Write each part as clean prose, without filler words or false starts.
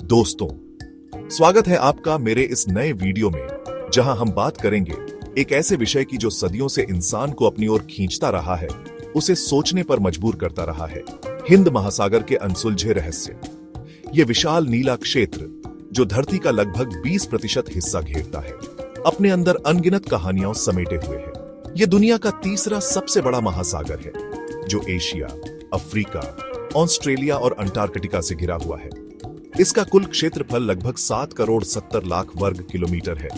दोस्तों, स्वागत है आपका मेरे इस नए वीडियो में, जहां हम बात करेंगे एक ऐसे विषय की जो सदियों से इंसान को अपनी ओर खींचता रहा है, उसे सोचने पर मजबूर करता रहा है। हिंद महासागर के अनसुलझे रहस्य। ये विशाल नीला क्षेत्र जो धरती का लगभग 20% हिस्सा घेरता है, अपने अंदर अनगिनत कहानियां समेटे हुए है। ये दुनिया का तीसरा सबसे बड़ा महासागर है, जो एशिया, अफ्रीका, ऑस्ट्रेलिया और अंटार्कटिका से घिरा हुआ है। इसका कुल क्षेत्रफल लगभग 7 करोड़ 70 लाख वर्ग किलोमीटर है,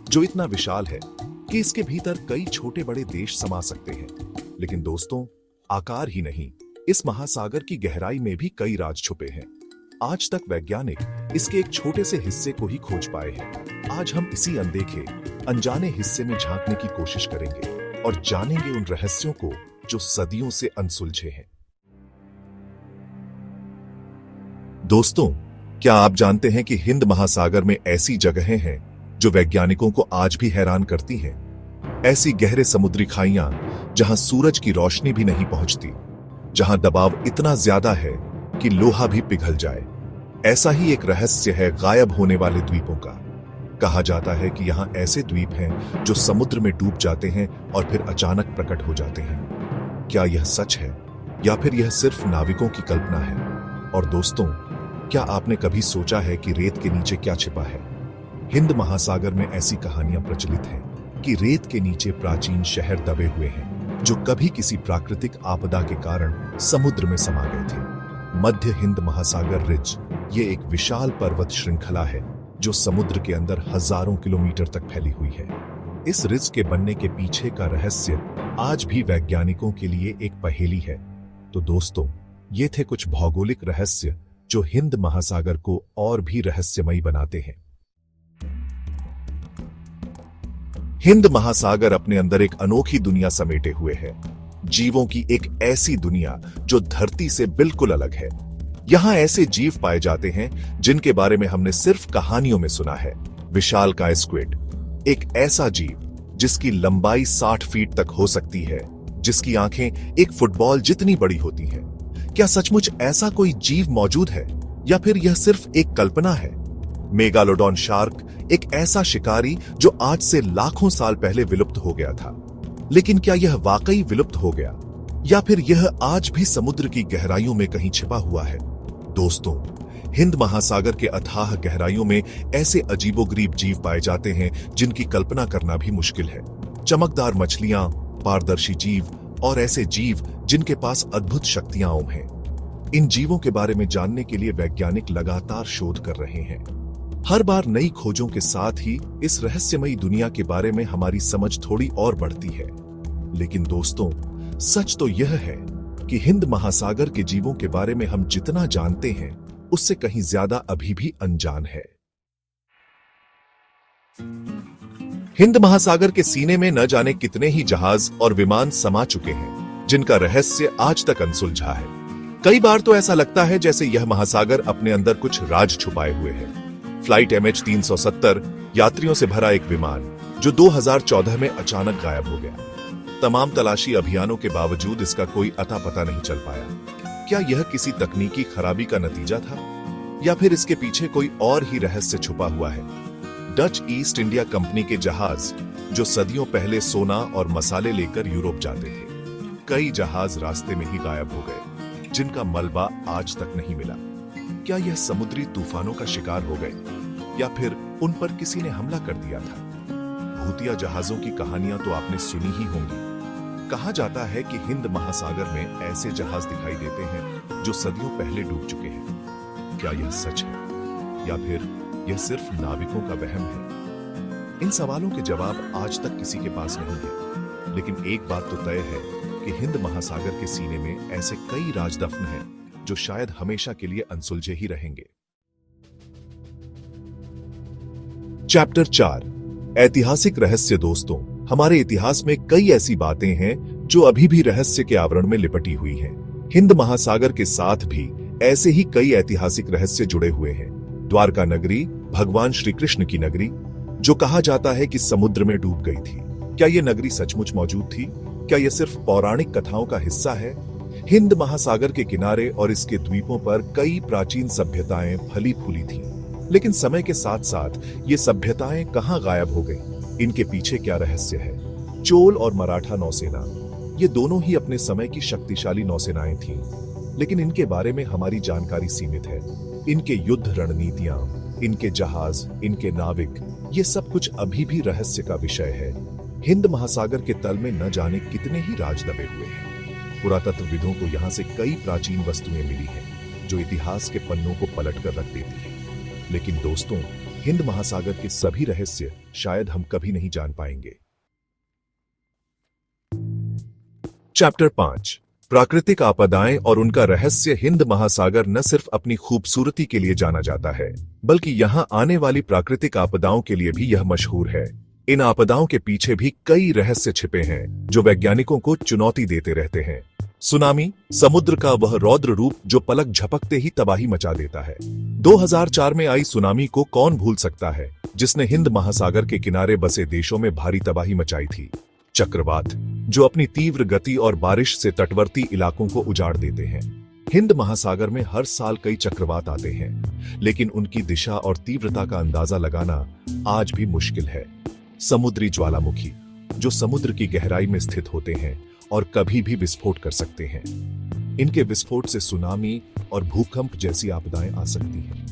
जो इतना विशाल है कि इसके भीतर कई छोटे बड़े देश समा सकते हैं। लेकिन दोस्तों, आकार ही नहीं, इस महासागर की गहराई में भी कई राज छुपे हैं। आज तक वैज्ञानिक इसके एक छोटे से हिस्से को ही खोज पाए हैं। आज हम इसी अनदेखे, अनजाने हिस्से में झांकने की कोशिश करेंगे और जानेंगे उन रहस्यों को जो सदियों से अनसुलझे हैं। दोस्तों, क्या आप जानते हैं कि हिंद महासागर में ऐसी जगहें हैं जो वैज्ञानिकों को आज भी हैरान करती हैं? ऐसी गहरे समुद्री खाइयां जहां सूरज की रोशनी भी नहीं पहुंचती, जहां दबाव इतना ज्यादा है कि लोहा भी पिघल जाए। ऐसा ही एक रहस्य है गायब होने वाले द्वीपों का। कहा जाता है कि यहां ऐसे द्वीप हैं जो समुद्र में डूब जाते हैं और फिर अचानक प्रकट हो जाते हैं। क्या यह सच है या फिर यह सिर्फ नाविकों की कल्पना है? और दोस्तों, क्या आपने कभी सोचा है कि रेत के नीचे क्या छिपा है? हिंद महासागर में ऐसी कहानियां प्रचलित हैं कि रेत के नीचे प्राचीन शहर दबे हुए हैं, जो कभी किसी प्राकृतिक आपदा के कारण समुद्र में समा गए थे। मध्य हिंद महासागर रिज ये एक विशाल पर्वत श्रृंखला है जो समुद्र के अंदर हजारों किलोमीटर तक फैली हुई है। इस रिज के बनने के पीछे का रहस्य आज भी वैज्ञानिकों के लिए एक पहेली है। तो दोस्तों, ये थे कुछ भौगोलिक रहस्य जो हिंद महासागर को और भी रहस्यमयी बनाते हैं। हिंद महासागर अपने अंदर एक अनोखी दुनिया समेटे हुए है, जीवों की एक ऐसी दुनिया जो धरती से बिल्कुल अलग है। यहां ऐसे जीव पाए जाते हैं जिनके बारे में हमने सिर्फ कहानियों में सुना है। विशालकाय स्क्विड, एक ऐसा जीव जिसकी लंबाई 60 फीट तक हो सकती है, जिसकी आंखें एक फुटबॉल जितनी बड़ी होती हैं। क्या सचमुच ऐसा कोई जीव मौजूद है या फिर यह सिर्फ एक कल्पना है? मेगालोडॉन शार्क, एक ऐसा शिकारी जो आज से लाखों साल पहले विलुप्त हो गया था। लेकिन क्या यह वाकई विलुप्त हो गया या फिर यह आज भी समुद्र की गहराइयों में कहीं छिपा हुआ है? दोस्तों, हिंद महासागर के अथाह गहराइयों में ऐसे अजीबोगरीब जीव पाए जाते हैं जिनकी कल्पना करना भी मुश्किल है। चमकदार मछलियां, पारदर्शी जीव और ऐसे जीव जिनके पास अद्भुत शक्तियां हैं। इन जीवों के बारे में जानने के लिए वैज्ञानिक लगातार शोध कर रहे हैं। हर बार नई खोजों के साथ ही इस रहस्यमयी दुनिया के बारे में हमारी समझ थोड़ी और बढ़ती है। लेकिन दोस्तों, सच तो यह है कि हिंद महासागर के जीवों के बारे में हम जितना जानते हैं, उससे कहीं ज्यादा अभी भी अनजान है। हिंद महासागर के सीने में न जाने कितने ही जहाज और विमान समा चुके हैं, जिनका रहस्य आज तक अनसुलझा है। कई बार तो ऐसा लगता है जैसे यह महासागर अपने अंदर कुछ राज छुपाए हुए है। फ्लाइट MH370 यात्रियों से भरा एक विमान जो 2014 में अचानक गायब हो गया। तमाम तलाशी अभियानों के बावजूद इसका कोई अता पता नहीं चल पाया। क्या यह किसी तकनीकी खराबी का नतीजा था या फिर इसके पीछे कोई और ही रहस्य छुपा हुआ है? डच ईस्ट इंडिया कंपनी के जहाज जो सदियों पहले सोना और मसाले लेकर यूरोप जाते थे, कई जहाज रास्ते में ही गायब हो गए, जिनका मलबा आज तक नहीं मिला। क्या यह समुद्री तूफानों का शिकार हो गए या फिर उन पर किसी ने हमला कर दिया था? भूतिया जहाजों की कहानियां तो आपने सुनी ही होंगी। कहा जाता है कि हिंद महासागर में ऐसे जहाज दिखाई देते हैं जो सदियों पहले डूब चुके हैं। क्या यह सच है या फिर यह सिर्फ नाविकों का वहम है? इन सवालों के जवाब आज तक किसी के पास नहीं है। लेकिन एक बात तो तय है कि हिंद महासागर के सीने में ऐसे कई राज दफन हैं जो शायद हमेशा के लिए अनसुलझे ही रहेंगे। चैप्टर 4, ऐतिहासिक रहस्य। दोस्तों, हमारे इतिहास में कई ऐसी बातें हैं जो अभी भी रहस्य के आवरण में लिपटी हुई हैं। हिंद महासागर के साथ भी ऐसे ही कई ऐतिहासिक रहस्य जुड़े हुए हैं। द्वारका नगरी, भगवान श्री कृष्ण की नगरी, जो कहा जाता है कि समुद्र में डूब गई थी। क्या यह नगरी सचमुच मौजूद थी? क्या यह सिर्फ पौराणिक कथाओं का हिस्सा है? हिंद महासागर के किनारे और इसके द्वीपों पर कई प्राचीन सभ्यताएं फली फूली थीं। लेकिन समय के साथ साथ ये सभ्यताएं कहां गायब हो गई, इनके पीछे क्या रहस्य है? चोल और मराठा नौसेना, ये दोनों ही अपने समय की शक्तिशाली नौसेनाएं थीं, लेकिन इनके बारे में हमारी जानकारी सीमित है। इनके युद्ध रणनीतियां, इनके जहाज, इनके नाविक, ये सब कुछ अभी भी रहस्य का विषय है। हिंद महासागर के तल में न जाने कितने ही राज दबे हुए हैं। पुरातत्वविदों को यहाँ से कई प्राचीन वस्तुएं मिली हैं, जो इतिहास के पन्नों को पलट कर रख देती हैं। लेकिन दोस्तों, हिंद महासागर के सभी रहस्य शायद हम कभी नहीं जान पाएंगे। चैप्टर 5, प्राकृतिक आपदाएं और उनका रहस्य। हिंद महासागर न सिर्फ अपनी खूबसूरती के लिए जाना जाता है, बल्कि यहां आने वाली प्राकृतिक आपदाओं के लिए भी यह मशहूर है। इन आपदाओं के पीछे भी कई रहस्य छिपे हैं, जो वैज्ञानिकों को चुनौती देते रहते हैं। सुनामी, समुद्र का वह रौद्र रूप जो पलक झपकते ही तबाही मचा देता है। 2004 में आई सुनामी को कौन भूल सकता है, जिसने हिंद महासागर के किनारे बसे देशों में भारी तबाही मचाई थी। चक्रवात, जो अपनी तीव्र गति और बारिश से तटवर्ती इलाकों को उजाड़ देते हैं। हिंद महासागर में हर साल कई चक्रवात आते हैं, लेकिन उनकी दिशा और तीव्रता का अंदाजा लगाना आज भी मुश्किल है। समुद्री ज्वालामुखी, जो समुद्र की गहराई में स्थित होते हैं और कभी भी विस्फोट कर सकते हैं। इनके विस्फोट से सुनामी और भूकंप जैसी आपदाएं आ सकती हैं।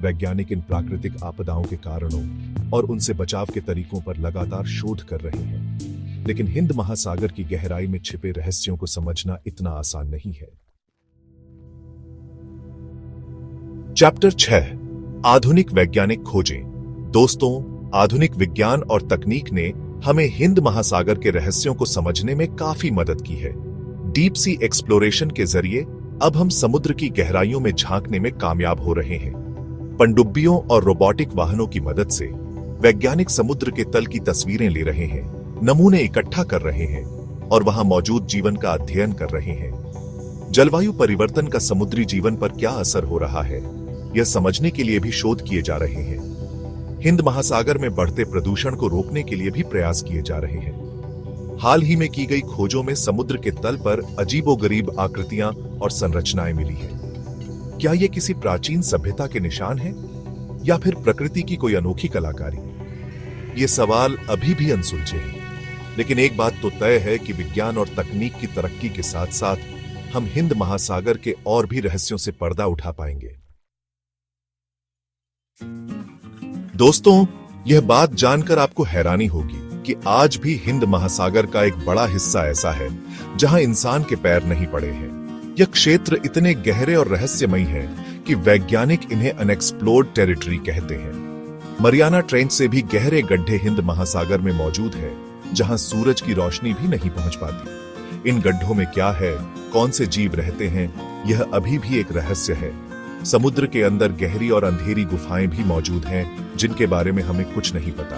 वैज्ञानिक इन प्राकृतिक आपदाओं के कारणों और उनसे बचाव के तरीकों पर लगातार शोध कर रहे हैं, लेकिन हिंद महासागर की गहराई में छिपे रहस्यों को समझना इतना आसान नहीं है। चैप्टर 6, आधुनिक वैज्ञानिक खोजें। दोस्तों, आधुनिक विज्ञान और तकनीक ने हमें हिंद महासागर के रहस्यों को समझने में काफी मदद की है। डीप सी एक्सप्लोरेशन के जरिए अब हम समुद्र की गहराइयों में झांकने में कामयाब हो रहे हैं। पनडुब्बियों और रोबोटिक वाहनों की मदद से वैज्ञानिक समुद्र के तल की तस्वीरें ले रहे हैं, नमूने इकट्ठा कर रहे हैं और वहां मौजूद जीवन का अध्ययन कर रहे हैं। जलवायु परिवर्तन का समुद्री जीवन पर क्या असर हो रहा है, यह समझने के लिए भी शोध किए जा रहे हैं। हिंद महासागर में बढ़ते प्रदूषण को रोकने के लिए भी प्रयास किए जा रहे हैं। हाल ही में की गई खोजों में समुद्र के तल पर अजीबोगरीब आकृतियां और संरचनाएं मिली हैं। क्या ये किसी प्राचीन सभ्यता के निशान हैं, या फिर प्रकृति की कोई अनोखी कलाकारी? ये सवाल अभी भी अनसुलझे हैं, लेकिन एक बात तो तय है कि विज्ञान और तकनीक की तरक्की के साथ साथ हम हिंद महासागर के और भी रहस्यों से पर्दा उठा पाएंगे। दोस्तों, यह बात जानकर आपको हैरानी होगी कि आज भी हिंद महासागर का एक बड़ा हिस्सा ऐसा है जहां इंसान के पैर नहीं पड़े हैं। यह क्षेत्र इतने गहरे और रहस्यमयी है कि वैज्ञानिक इन्हें अनएक्सप्लोर्ड टेरिटरी कहते हैं। मरियाना ट्रेंच से भी गहरे गड्ढे हिंद महासागर में मौजूद है, जहां सूरज की रोशनी भी नहीं पहुंच पाती। इन गड्ढों में क्या है, कौन से जीव रहते हैं, यह अभी भी एक रहस्य है। समुद्र के अंदर गहरी और अंधेरी गुफाएं भी मौजूद हैं, जिनके बारे में हमें कुछ नहीं पता।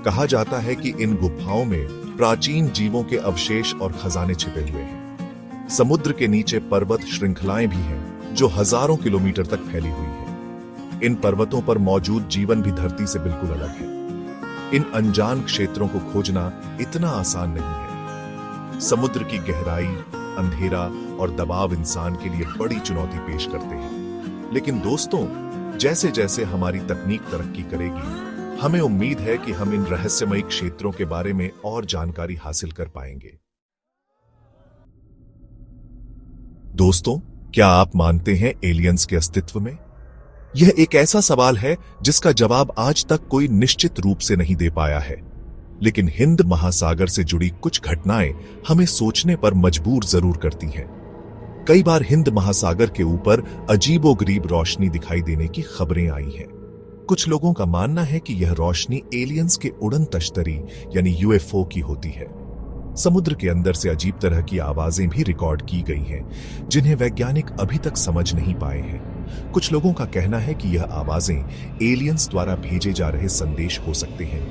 कहा जाता है कि इन गुफाओं में प्राचीन जीवों के अवशेष और खजाने छिपे हुए हैं। समुद्र के नीचे पर्वत श्रृंखलाएं भी हैं, जो हजारों किलोमीटर तक फैली हुई हैं। इन पर्वतों पर मौजूद जीवन भी धरती से बिल्कुल अलग है। इन अनजान क्षेत्रों को खोजना इतना आसान नहीं है। समुद्र की गहराई, अंधेरा और दबाव इंसान के लिए बड़ी चुनौती पेश करते हैं। लेकिन दोस्तों, जैसे जैसे हमारी तकनीक तरक्की करेगी, हमें उम्मीद है कि हम इन रहस्यमयी क्षेत्रों के बारे में और जानकारी हासिल कर पाएंगे। दोस्तों, क्या आप मानते हैं एलियंस के अस्तित्व में? यह एक ऐसा सवाल है जिसका जवाब आज तक कोई निश्चित रूप से नहीं दे पाया है, लेकिन हिंद महासागर से जुड़ी कुछ घटनाएं हमें सोचने पर मजबूर जरूर करती हैं। कई बार हिंद महासागर के ऊपर अजीबोगरीब रोशनी दिखाई देने की खबरें आई हैं। कुछ लोगों का मानना है कि यह रोशनी एलियंस के उड़न तश्तरी यानी यूएफओ की होती है। समुद्र के अंदर से अजीब तरह की आवाजें भी रिकॉर्ड की गई हैं, जिन्हें वैज्ञानिक अभी तक समझ नहीं पाए हैं। कुछ लोगों का कहना है कि यह आवाजें एलियंस द्वारा भेजे जा रहे संदेश हो सकते हैं।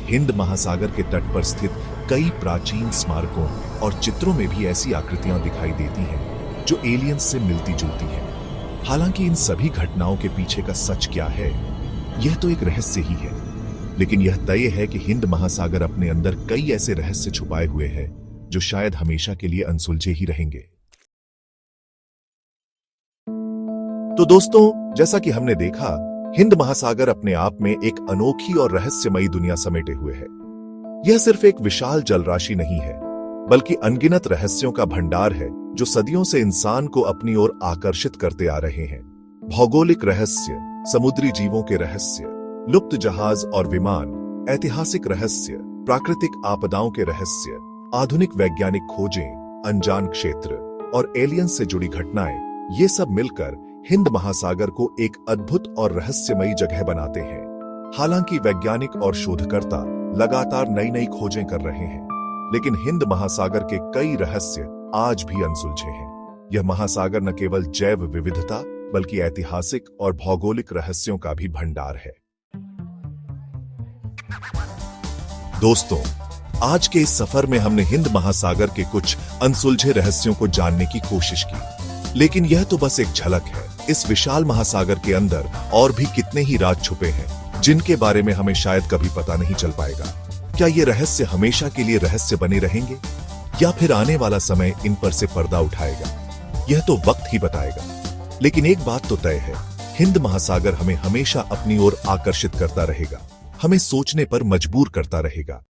हिंद महासागर के तट पर स्थित कई प्राचीन स्मारकों और चित्रों में भी ऐसी आकृतियां दिखाई देती हैं जो एलियंस से मिलती जुलती हैं। हालांकि इन सभी घटनाओं के पीछे का सच क्या है, यह तो एक रहस्य ही है, लेकिन यह तय है कि हिंद महासागर अपने अंदर कई ऐसे रहस्य छुपाए हुए हैं जो शायद हमेशा के लिए अनसुलझे ही रहेंगे। तो दोस्तों, जैसा कि हमने देखा, हिंद महासागर अपने आप में एक अनोखी और रहस्यमयी दुनिया समेटे हुए है। यह सिर्फ एक विशाल जलराशि नहीं है, बल्कि अनगिनत रहस्यों का भंडार है जो सदियों से इंसान को अपनी ओर आकर्षित करते आ रहे हैं। भौगोलिक रहस्य, समुद्री जीवों के रहस्य, लुप्त जहाज और विमान, ऐतिहासिक रहस्य, प्राकृतिक आपदाओं के रहस्य, आधुनिक वैज्ञानिक खोजें, अनजान क्षेत्र और एलियंस से जुड़ी घटनाएं, ये सब मिलकर हिंद महासागर को एक अद्भुत और रहस्यमयी जगह बनाते हैं। हालांकि वैज्ञानिक और शोधकर्ता लगातार नई नई खोजें कर रहे हैं, लेकिन हिंद महासागर के कई रहस्य आज भी अनसुलझे हैं। यह महासागर न केवल जैव विविधता बल्कि ऐतिहासिक और भौगोलिक रहस्यों का भी भंडार है। दोस्तों, आज के इस सफर में हमने हिंद महासागर के कुछ अनसुलझे रहस्यों को जानने की कोशिश की, लेकिन यह तो बस एक झलक है। इस विशाल महासागर के अंदर और भी कितने ही राज छुपे हैं जिनके बारे में हमें शायद कभी पता नहीं चल पाएगा। क्या ये रहस्य हमेशा के लिए रहस्य बने रहेंगे या फिर आने वाला समय इन पर से पर्दा उठाएगा? यह तो वक्त ही बताएगा। लेकिन एक बात तो तय है, हिंद महासागर हमें हमेशा अपनी ओर आकर्षित करता रहेगा, हमें सोचने पर मजबूर करता रहेगा।